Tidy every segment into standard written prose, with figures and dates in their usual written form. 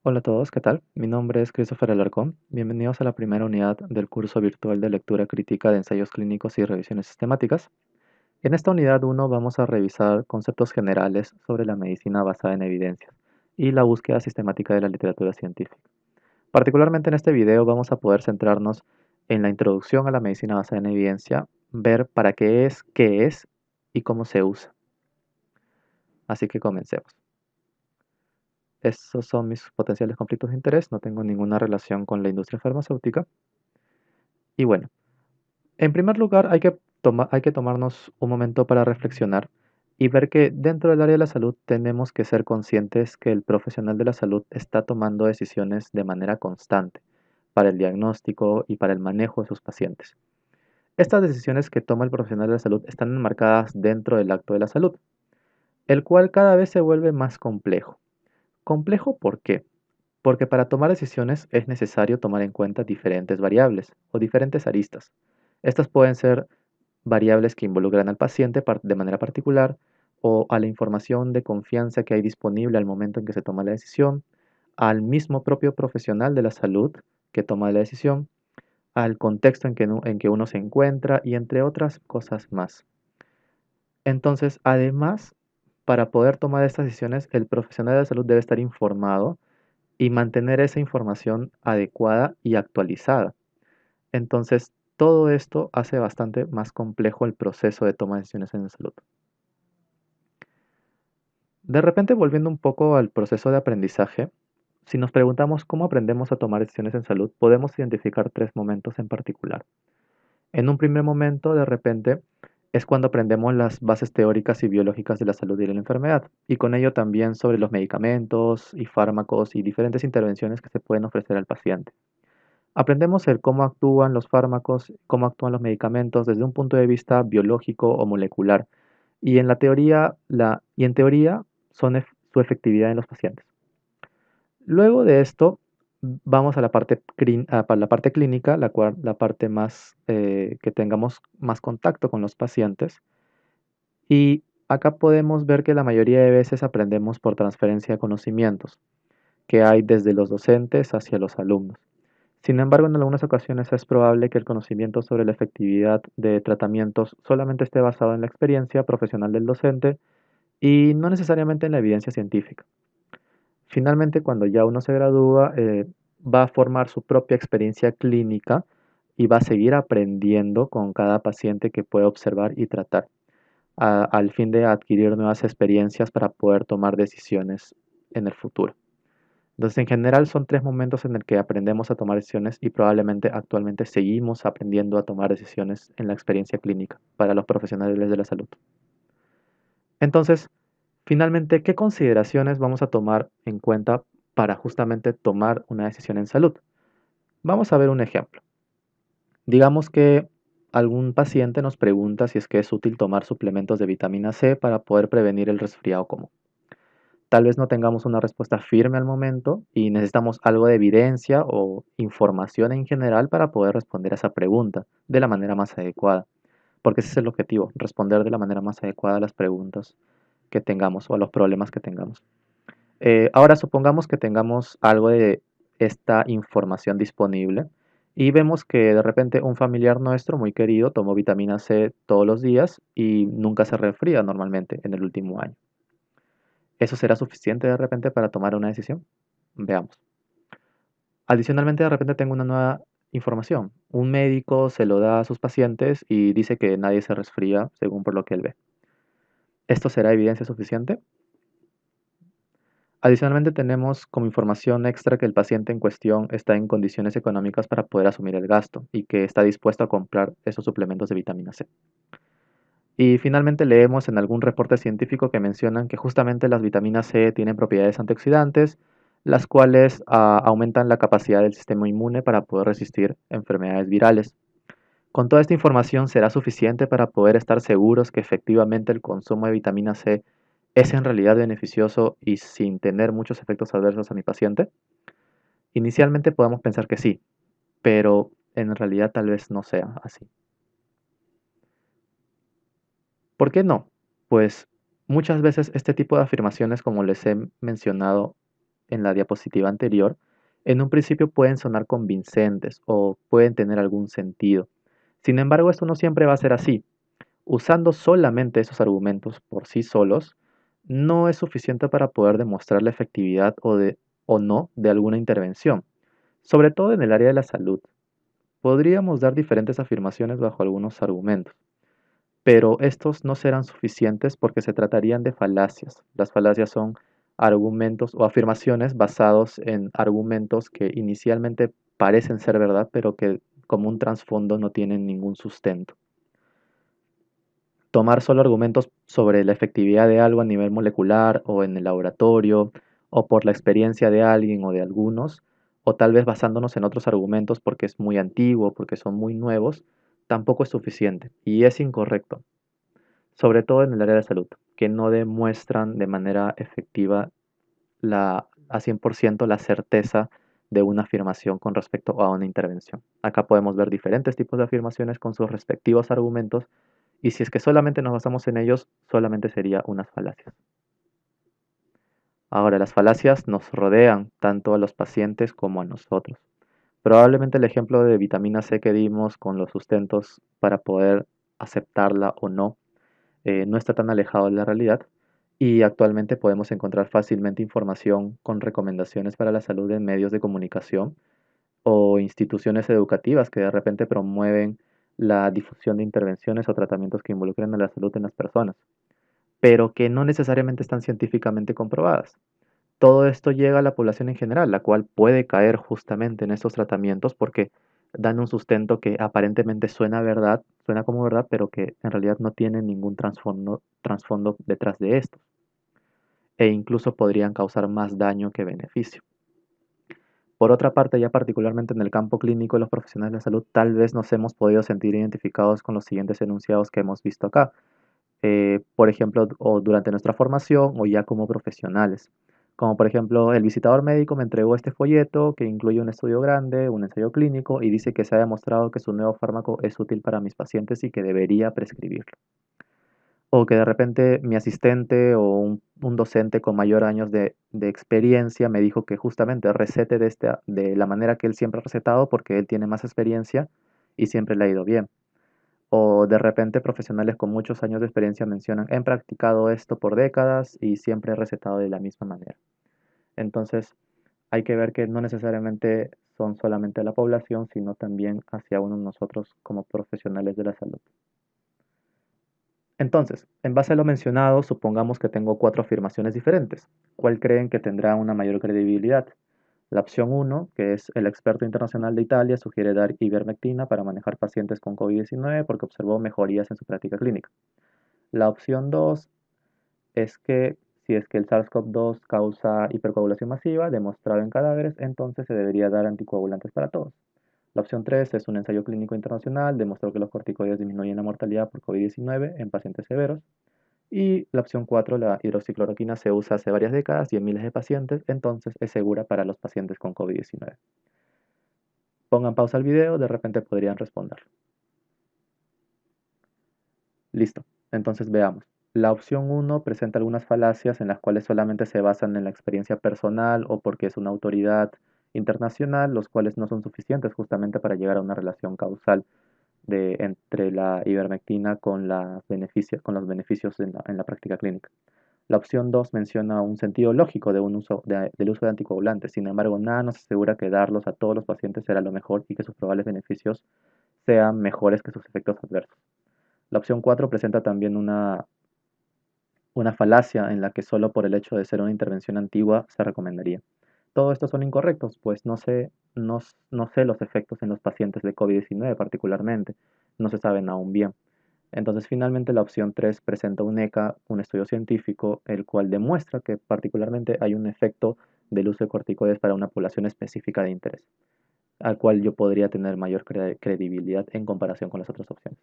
Hola a todos, ¿qué tal? Mi nombre es Christopher Alarcón. Bienvenidos a la primera unidad del curso virtual de lectura crítica de ensayos clínicos y revisiones sistemáticas. En esta unidad 1 vamos a revisar conceptos generales sobre la medicina basada en evidencias y la búsqueda sistemática de la literatura científica. Particularmente en este video vamos a poder centrarnos en la introducción a la medicina basada en evidencia, ver para qué es y cómo se usa. Así que comencemos. Esos son mis potenciales conflictos de interés, no tengo ninguna relación con la industria farmacéutica. Y bueno, en primer lugar hay que tomarnos un momento para reflexionar y ver que dentro del área de la salud tenemos que ser conscientes que el profesional de la salud está tomando decisiones de manera constante para el diagnóstico y para el manejo de sus pacientes. Estas decisiones que toma el profesional de la salud están enmarcadas dentro del acto de la salud, el cual cada vez se vuelve más complejo. ¿Complejo por qué? Porque para tomar decisiones es necesario tomar en cuenta diferentes variables o diferentes aristas. Estas pueden ser variables que involucran al paciente de manera particular o a la información de confianza que hay disponible al momento en que se toma la decisión, al mismo propio profesional de la salud que toma la decisión, al contexto en que uno se encuentra y entre otras cosas más. Entonces, además, para poder tomar estas decisiones, el profesional de la salud debe estar informado y mantener esa información adecuada y actualizada. Entonces, todo esto hace bastante más complejo el proceso de toma de decisiones en salud. De repente, volviendo un poco al proceso de aprendizaje, si nos preguntamos cómo aprendemos a tomar decisiones en salud, podemos identificar tres momentos en particular. En un primer momento, de repente, es cuando aprendemos las bases teóricas y biológicas de la salud y de la enfermedad, y con ello también sobre los medicamentos y fármacos y diferentes intervenciones que se pueden ofrecer al paciente. Aprendemos el cómo actúan los fármacos, cómo actúan los medicamentos desde un punto de vista biológico o molecular, y en teoría su efectividad en los pacientes. Luego de esto, vamos a la parte clínica, la parte más que tengamos más contacto con los pacientes. Y acá podemos ver que la mayoría de veces aprendemos por transferencia de conocimientos, que hay desde los docentes hacia los alumnos. Sin embargo, en algunas ocasiones es probable que el conocimiento sobre la efectividad de tratamientos solamente esté basado en la experiencia profesional del docente y no necesariamente en la evidencia científica. Finalmente, cuando ya uno se gradúa, va a formar su propia experiencia clínica y va a seguir aprendiendo con cada paciente que puede observar y tratar, al fin de adquirir nuevas experiencias para poder tomar decisiones en el futuro. Entonces, en general son tres momentos en el que aprendemos a tomar decisiones y probablemente actualmente seguimos aprendiendo a tomar decisiones en la experiencia clínica para los profesionales de la salud. Entonces, finalmente, ¿qué consideraciones vamos a tomar en cuenta para justamente tomar una decisión en salud? Vamos a ver un ejemplo. Digamos que algún paciente nos pregunta si es que es útil tomar suplementos de vitamina C para poder prevenir el resfriado común. Tal vez no tengamos una respuesta firme al momento y necesitamos algo de evidencia o información en general para poder responder a esa pregunta de la manera más adecuada, porque ese es el objetivo, responder de la manera más adecuada a las preguntas que tengamos o a los problemas que tengamos. Ahora supongamos que tengamos algo de esta información disponible y vemos que de repente un familiar nuestro muy querido tomó vitamina C todos los días y nunca se resfría normalmente en el último año. ¿Eso será suficiente de repente para tomar una decisión? Veamos. Adicionalmente, de repente tengo una nueva información. Un médico se lo da a sus pacientes y dice que nadie se resfría según por lo que él ve. ¿Esto será evidencia suficiente? Adicionalmente, tenemos como información extra que el paciente en cuestión está en condiciones económicas para poder asumir el gasto y que está dispuesto a comprar esos suplementos de vitamina C. Y finalmente leemos en algún reporte científico que mencionan que justamente las vitaminas C tienen propiedades antioxidantes, las cuales aumentan la capacidad del sistema inmune para poder resistir enfermedades virales. Con toda esta información, ¿será suficiente para poder estar seguros que efectivamente el consumo de vitamina C es en realidad beneficioso y sin tener muchos efectos adversos a mi paciente? Inicialmente podemos pensar que sí, pero en realidad tal vez no sea así. ¿Por qué no? Pues muchas veces este tipo de afirmaciones, como les he mencionado, en la diapositiva anterior, en un principio pueden sonar convincentes o pueden tener algún sentido. Sin embargo, esto no siempre va a ser así. Usando solamente esos argumentos por sí solos, no es suficiente para poder demostrar la efectividad o no de alguna intervención, sobre todo en el área de la salud. Podríamos dar diferentes afirmaciones bajo algunos argumentos, pero estos no serán suficientes porque se tratarían de falacias. Las falacias son argumentos o afirmaciones basados en argumentos que inicialmente parecen ser verdad, pero que como un trasfondo no tienen ningún sustento. Tomar solo argumentos sobre la efectividad de algo a nivel molecular o en el laboratorio, o por la experiencia de alguien o de algunos, o tal vez basándonos en otros argumentos porque es muy antiguo, porque son muy nuevos, tampoco es suficiente y es incorrecto, sobre todo en el área de salud, que no demuestran de manera efectiva a 100% la certeza de una afirmación con respecto a una intervención. Acá podemos ver diferentes tipos de afirmaciones con sus respectivos argumentos y si es que solamente nos basamos en ellos, solamente sería unas falacias. Ahora, las falacias nos rodean tanto a los pacientes como a nosotros. Probablemente el ejemplo de vitamina C que dimos con los sustentos para poder aceptarla o no, no está tan alejado de la realidad y actualmente podemos encontrar fácilmente información con recomendaciones para la salud en medios de comunicación o instituciones educativas que de repente promueven la difusión de intervenciones o tratamientos que involucren a la salud en las personas, pero que no necesariamente están científicamente comprobadas. Todo esto llega a la población en general, la cual puede caer justamente en estos tratamientos porque dan un sustento que aparentemente suena verdad, suena como verdad, pero que en realidad no tiene ningún trasfondo detrás de estos, e incluso podrían causar más daño que beneficio. Por otra parte, ya particularmente en el campo clínico, los profesionales de la salud tal vez nos hemos podido sentir identificados con los siguientes enunciados que hemos visto acá, por ejemplo, o durante nuestra formación o ya como profesionales. Como por ejemplo, el visitador médico me entregó este folleto que incluye un estudio grande, un ensayo clínico y dice que se ha demostrado que su nuevo fármaco es útil para mis pacientes y que debería prescribirlo. O que de repente mi asistente o un docente con mayor años de experiencia me dijo que justamente recete de la manera que él siempre ha recetado porque él tiene más experiencia y siempre le ha ido bien. O de repente profesionales con muchos años de experiencia mencionan, he practicado esto por décadas y siempre he recetado de la misma manera. Entonces, hay que ver que no necesariamente son solamente la población, sino también hacia uno nosotros como profesionales de la salud. Entonces, en base a lo mencionado, supongamos que tengo cuatro afirmaciones diferentes. ¿Cuál creen que tendrá una mayor credibilidad? La opción uno, que es el experto internacional de Italia, sugiere dar ivermectina para manejar pacientes con COVID-19 porque observó mejorías en su práctica clínica. La opción 2 es que si es que el SARS-CoV-2 causa hipercoagulación masiva demostrado en cadáveres, entonces se debería dar anticoagulantes para todos. La opción 3 es un ensayo clínico internacional, demostró que los corticoides disminuyen la mortalidad por COVID-19 en pacientes severos. Y la opción 4, la hidroxicloroquina se usa hace varias décadas y en miles de pacientes, entonces es segura para los pacientes con COVID-19. Pongan pausa al video, de repente podrían responder. Listo, entonces veamos. La opción 1 presenta algunas falacias en las cuales solamente se basan en la experiencia personal o porque es una autoridad internacional, los cuales no son suficientes justamente para llegar a una relación causal entre la ivermectina con los beneficios en la práctica clínica. La opción 2 menciona un sentido lógico del uso de anticoagulantes, sin embargo, nada nos asegura que darlos a todos los pacientes será lo mejor y que sus probables beneficios sean mejores que sus efectos adversos. La opción 4 presenta también una falacia en la que solo por el hecho de ser una intervención antigua se recomendaría. Todos estos son incorrectos, pues no sé los efectos en los pacientes de COVID-19 particularmente, no se saben aún bien. Entonces, finalmente, la opción 3 presenta un ECA, un estudio científico, el cual demuestra que particularmente hay un efecto del uso de corticoides para una población específica de interés, al cual yo podría tener mayor credibilidad en comparación con las otras opciones.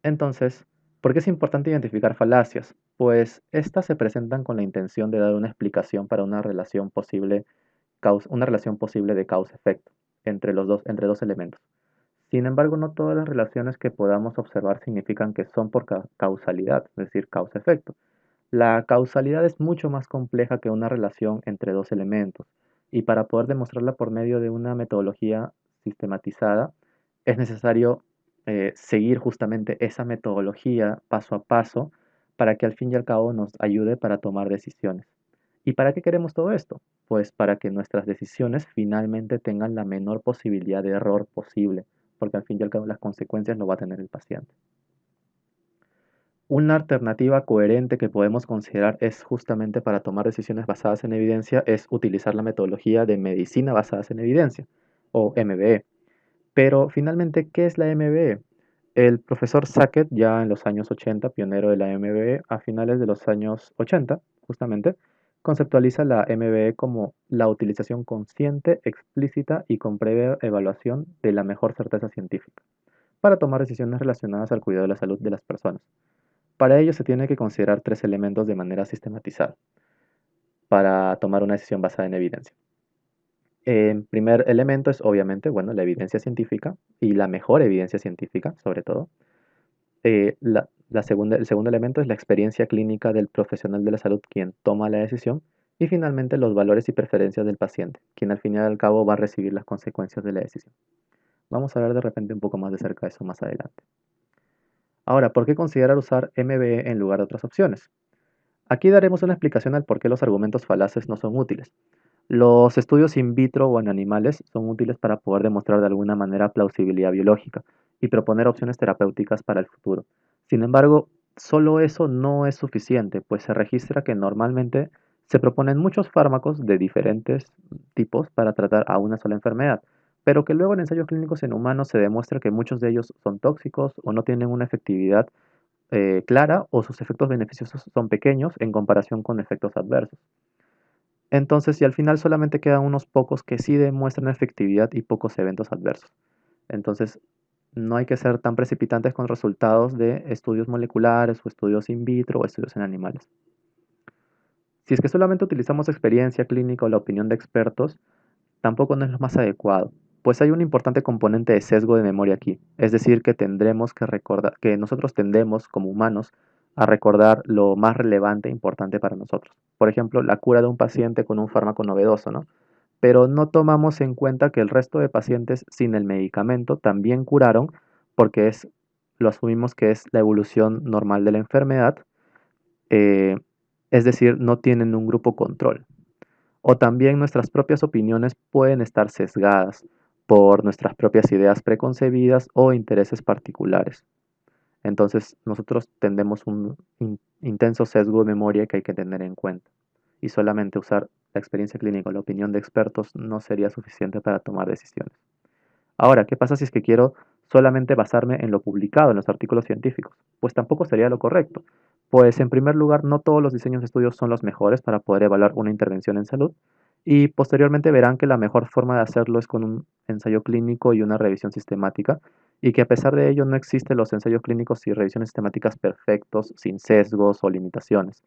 Entonces, ¿por qué es importante identificar falacias? Pues estas se presentan con la intención de dar una explicación para una relación posible de causa-efecto entre dos elementos. Sin embargo, no todas las relaciones que podamos observar significan que son por causalidad, es decir, causa-efecto. La causalidad es mucho más compleja que una relación entre dos elementos, y para poder demostrarla por medio de una metodología sistematizada, es necesario seguir justamente esa metodología paso a paso para que al fin y al cabo nos ayude para tomar decisiones. ¿Y para qué queremos todo esto? Pues para que nuestras decisiones finalmente tengan la menor posibilidad de error posible, porque al fin y al cabo las consecuencias lo va a tener el paciente. Una alternativa coherente que podemos considerar es justamente para tomar decisiones basadas en evidencia es utilizar la metodología de medicina basadas en evidencia, o MBE. Pero finalmente, ¿qué es la MBE? El profesor Sackett, ya en los años 80, pionero de la MBE, a finales de los años 80, justamente, conceptualiza la MBE como la utilización consciente, explícita y con previa evaluación de la mejor certeza científica para tomar decisiones relacionadas al cuidado de la salud de las personas. Para ello se tiene que considerar tres elementos de manera sistematizada para tomar una decisión basada en evidencia. El primer elemento es obviamente, bueno, la evidencia científica y la mejor evidencia científica, sobre todo. El segundo elemento es la experiencia clínica del profesional de la salud quien toma la decisión. Y finalmente los valores y preferencias del paciente, quien al fin y al cabo va a recibir las consecuencias de la decisión. Vamos a ver de repente un poco más de cerca de eso más adelante. Ahora, ¿por qué considerar usar MBE en lugar de otras opciones? Aquí daremos una explicación al por qué los argumentos falaces no son útiles. Los estudios in vitro o en animales son útiles para poder demostrar de alguna manera plausibilidad biológica y proponer opciones terapéuticas para el futuro. Sin embargo, solo eso no es suficiente, pues se registra que normalmente se proponen muchos fármacos de diferentes tipos para tratar a una sola enfermedad, pero que luego en ensayos clínicos en humanos se demuestra que muchos de ellos son tóxicos o no tienen una efectividad clara o sus efectos beneficiosos son pequeños en comparación con efectos adversos. Entonces, y al final solamente quedan unos pocos que sí demuestran efectividad y pocos eventos adversos. Entonces, no hay que ser tan precipitantes con resultados de estudios moleculares o estudios in vitro o estudios en animales. Si es que solamente utilizamos experiencia clínica o la opinión de expertos, tampoco no es lo más adecuado, pues hay un importante componente de sesgo de memoria aquí, es decir, que tendremos que recordar, que nosotros tendemos como humanos a recordar lo más relevante e importante para nosotros. Por ejemplo, la cura de un paciente con un fármaco novedoso, ¿no? Pero no tomamos en cuenta que el resto de pacientes sin el medicamento también curaron porque lo asumimos que es la evolución normal de la enfermedad, eh, es decir, no tienen un grupo control. O también nuestras propias opiniones pueden estar sesgadas por nuestras propias ideas preconcebidas o intereses particulares. Entonces nosotros tendemos un intenso sesgo de memoria que hay que tener en cuenta. Y solamente usar la experiencia clínica o la opinión de expertos no sería suficiente para tomar decisiones. Ahora, ¿qué pasa si es que quiero solamente basarme en lo publicado en los artículos científicos? Pues tampoco sería lo correcto. Pues en primer lugar, no todos los diseños de estudios son los mejores para poder evaluar una intervención en salud y posteriormente verán que la mejor forma de hacerlo es con un ensayo clínico y una revisión sistemática y que a pesar de ello no existen los ensayos clínicos y revisiones sistemáticas perfectos, sin sesgos o limitaciones.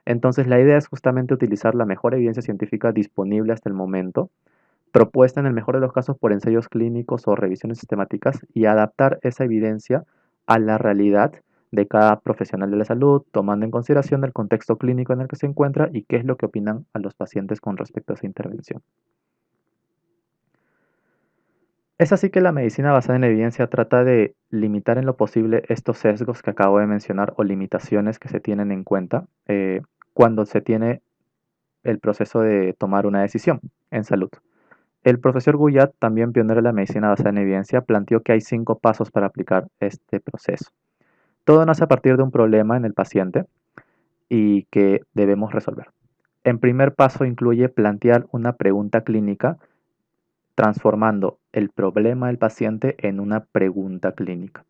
Entonces la idea es justamente utilizar la mejor evidencia científica disponible hasta el momento propuesta en el mejor de los casos por ensayos clínicos o revisiones sistemáticas y adaptar esa evidencia a la realidad de cada profesional de la salud, tomando en consideración el contexto clínico en el que se encuentra y qué es lo que opinan a los pacientes con respecto a esa intervención. Es así que la medicina basada en evidencia trata de limitar en lo posible estos sesgos que acabo de mencionar o limitaciones que se tienen en cuenta cuando se tiene el proceso de tomar una decisión en salud. El profesor Guyat, también pionero de la medicina basada en evidencia, planteó que hay 5 pasos para aplicar este proceso. Todo nace a partir de un problema en el paciente y que debemos resolver. En primer paso incluye plantear una pregunta clínica transformando el problema del paciente en una pregunta clínica,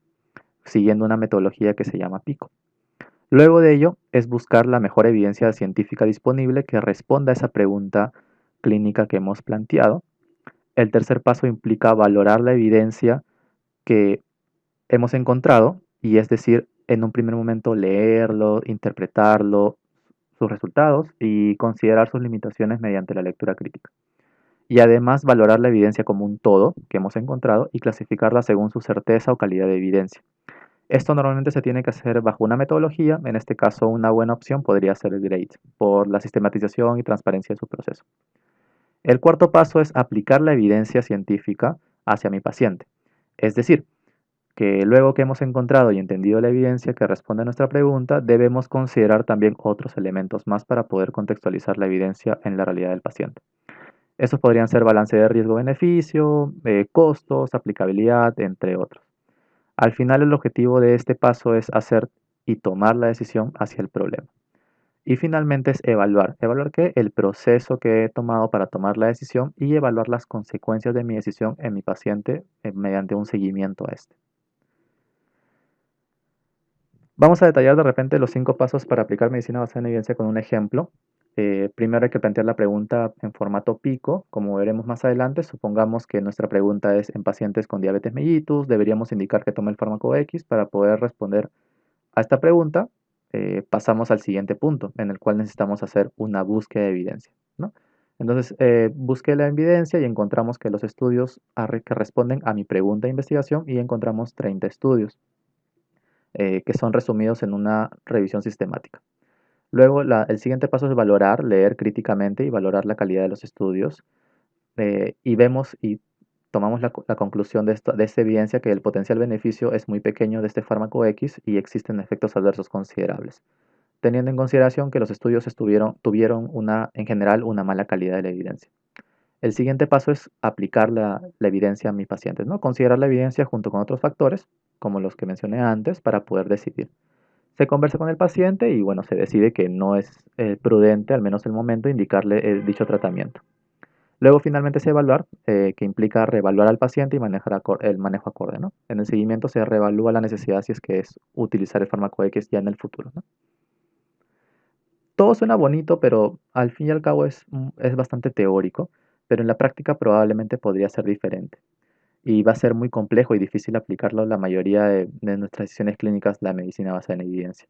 siguiendo una metodología que se llama PICO. Luego de ello es buscar la mejor evidencia científica disponible que responda a esa pregunta clínica que hemos planteado. El tercer paso implica valorar la evidencia que hemos encontrado y es decir, en un primer momento leerlo, interpretarlo, sus resultados y considerar sus limitaciones mediante la lectura crítica. Y además valorar la evidencia como un todo que hemos encontrado y clasificarla según su certeza o calidad de evidencia. Esto normalmente se tiene que hacer bajo una metodología, en este caso una buena opción podría ser el GRADE, por la sistematización y transparencia de su proceso. El cuarto paso es aplicar la evidencia científica hacia mi paciente. Es decir, que luego que hemos encontrado y entendido la evidencia que responde a nuestra pregunta, debemos considerar también otros elementos más para poder contextualizar la evidencia en la realidad del paciente. Estos podrían ser balance de riesgo-beneficio, costos, aplicabilidad, entre otros. Al final el objetivo de este paso es hacer y tomar la decisión hacia el problema. Y finalmente es evaluar. ¿Evaluar qué? El proceso que he tomado para tomar la decisión y evaluar las consecuencias de mi decisión en mi paciente mediante un seguimiento a este. Vamos a detallar de repente los 5 pasos para aplicar medicina basada en evidencia con un ejemplo. Primero hay que plantear la pregunta en formato pico, como veremos más adelante. Supongamos que nuestra pregunta es en pacientes con diabetes mellitus, deberíamos indicar que tome el fármaco X para poder responder a esta pregunta. Pasamos al siguiente punto, en el cual necesitamos hacer una búsqueda de evidencia, ¿no? Entonces, busqué la evidencia y encontramos que los estudios que responden a mi pregunta de investigación y encontramos 30 estudios que son resumidos en una revisión sistemática. Luego, el siguiente paso es valorar, leer críticamente y valorar la calidad de los estudios. Y vemos y tomamos la conclusión de esta evidencia que el potencial beneficio es muy pequeño de este fármaco X y existen efectos adversos considerables, teniendo en consideración que los estudios tuvieron en general una mala calidad de la evidencia. El siguiente paso es aplicar la evidencia a mis pacientes, ¿no? Considerar la evidencia junto con otros factores, como los que mencioné antes, para poder decidir. Se conversa con el paciente y bueno, se decide que no es prudente, al menos en el momento, indicarle dicho tratamiento. Luego finalmente se evaluar, que implica reevaluar al paciente y manejar el manejo acorde, ¿no? En el seguimiento se reevalúa la necesidad si es que es utilizar el fármaco X ya en el futuro, ¿no? Todo suena bonito, pero al fin y al cabo es bastante teórico, pero en la práctica probablemente podría ser diferente. Y va a ser muy complejo y difícil aplicarlo en la mayoría de nuestras decisiones clínicas, la medicina basada en evidencia.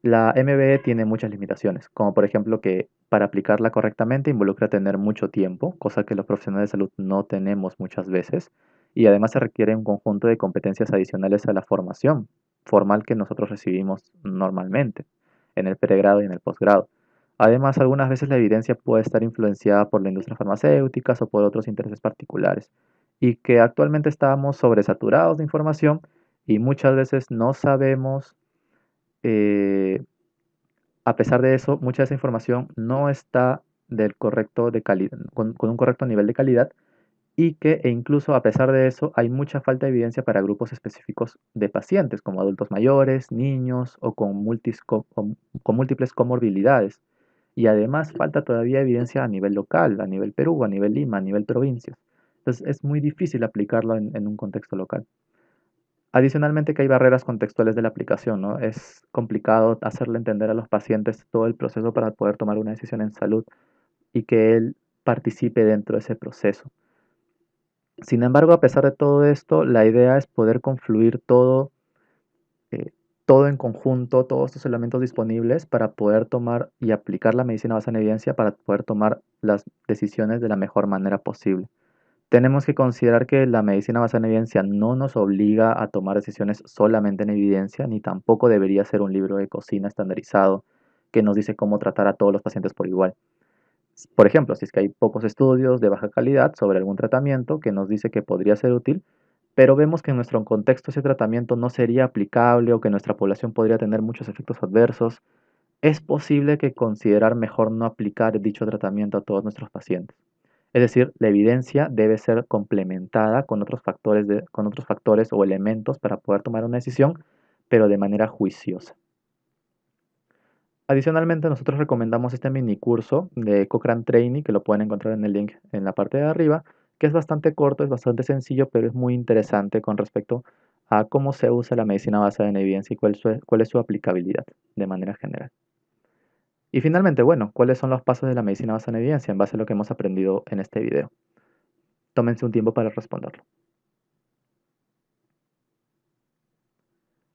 La MBE tiene muchas limitaciones, como por ejemplo que para aplicarla correctamente involucra tener mucho tiempo, cosa que los profesionales de salud no tenemos muchas veces, y además se requiere un conjunto de competencias adicionales a la formación formal que nosotros recibimos normalmente en el pregrado y en el posgrado. Además, algunas veces la evidencia puede estar influenciada por la industria farmacéutica o por otros intereses particulares, y que actualmente estamos sobresaturados de información y muchas veces no sabemos eh, a pesar de eso, mucha de esa información no está con un correcto nivel de calidad y que e incluso a pesar de eso hay mucha falta de evidencia para grupos específicos de pacientes como adultos mayores, niños o con múltiples comorbilidades. Y además falta todavía evidencia a nivel local, a nivel Perú, a nivel Lima, a nivel provincias. Entonces es muy difícil aplicarlo en un contexto local. Adicionalmente que hay barreras contextuales de la aplicación, ¿no? Es complicado hacerle entender a los pacientes todo el proceso para poder tomar una decisión en salud y que él participe dentro de ese proceso. Sin embargo, a pesar de todo esto, la idea es poder confluir eh, todo en conjunto, todos estos elementos disponibles para poder tomar y aplicar la medicina basada en evidencia para poder tomar las decisiones de la mejor manera posible. Tenemos que considerar que la medicina basada en evidencia no nos obliga a tomar decisiones solamente en evidencia, ni tampoco debería ser un libro de cocina estandarizado que nos dice cómo tratar a todos los pacientes por igual. Por ejemplo, si es que hay pocos estudios de baja calidad sobre algún tratamiento que nos dice que podría ser útil, pero vemos que en nuestro contexto ese tratamiento no sería aplicable o que nuestra población podría tener muchos efectos adversos, es posible que considerar mejor no aplicar dicho tratamiento a todos nuestros pacientes. Es decir, la evidencia debe ser complementada con otros factores o elementos para poder tomar una decisión, pero de manera juiciosa. Adicionalmente, nosotros recomendamos este mini curso de Cochrane Training, que lo pueden encontrar en el link en la parte de arriba, que es bastante corto, es bastante sencillo, pero es muy interesante con respecto a cómo se usa la medicina basada en evidencia y cuál es su aplicabilidad de manera general. Y finalmente, bueno, ¿cuáles son los pasos de la medicina basada en evidencia en base a lo que hemos aprendido en este video? Tómense un tiempo para responderlo.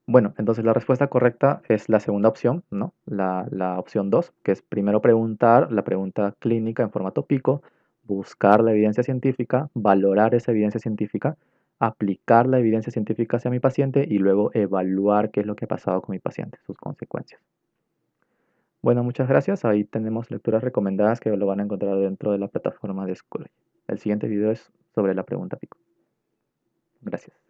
Bueno, entonces la respuesta correcta es la segunda opción, ¿no? La opción 2, que es primero preguntar la pregunta clínica en formato pico, buscar la evidencia científica, valorar esa evidencia científica, aplicar la evidencia científica hacia mi paciente y luego evaluar qué es lo que ha pasado con mi paciente, sus consecuencias. Bueno, muchas gracias. Ahí tenemos lecturas recomendadas que lo van a encontrar dentro de la plataforma de Schoology. El siguiente video es sobre la pregunta pico. Gracias.